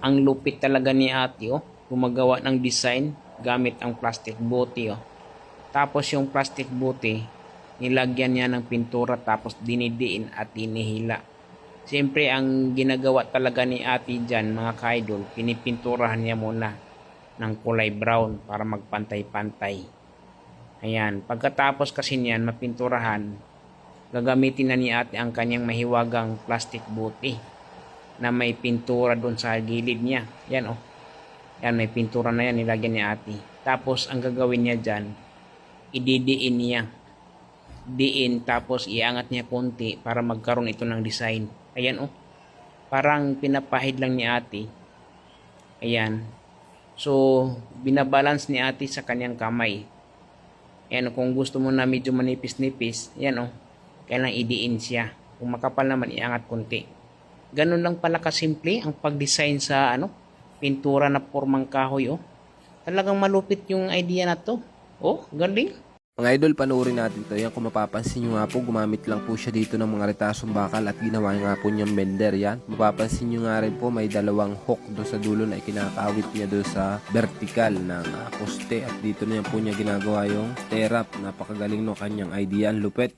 Ang lupit talaga ni ate, oh. Gumagawa ng design gamit ang plastic booty, oh. Tapos yung plastic booty, nilagyan niya ng pintura tapos dinidiin at inihila. Siyempre, ang ginagawa talaga ni ate dyan, mga kaidol, pinipinturahan niya muna ng kulay brown para magpantay-pantay. Ayan, pagkatapos kasi niyan mapinturahan, gagamitin na ni ate ang kanyang mahiwagang plastic booty na may pintura doon sa gilid niya. Yan oh. Yan, may pintura na yan, nilagyan ni ate. Tapos, ang gagawin niya dyan, ididiin niya. Diin, tapos iangat niya konti para magkaroon ito ng design. Ayan oh. Parang pinapahid lang ni ate. Ayan. So, binabalance ni ate sa kanyang kamay. Ayan, kung gusto mo na medyo manipis-nipis, yan oh. Kailangan idiin siya. Kung makapal naman, iangat konti. Ganun lang pala kasimple ang pag-design sa pintura na formang kahoy oh. Talagang malupit yung idea na to. Oh, galing. Mga idol, panoorin natin to. Yan, kung mapapansin nyo nga po, gumamit lang po siya dito ng mga retasong bakal at ginawa nga po niyang bender. Yan, mapapansin nyo nga rin po, may dalawang hook do sa dulo na ikinakawit niya do sa vertical ng poste. At dito na yan po niya ginagawa yung stirrup. Napakagaling no kanyang idea, ang lupit.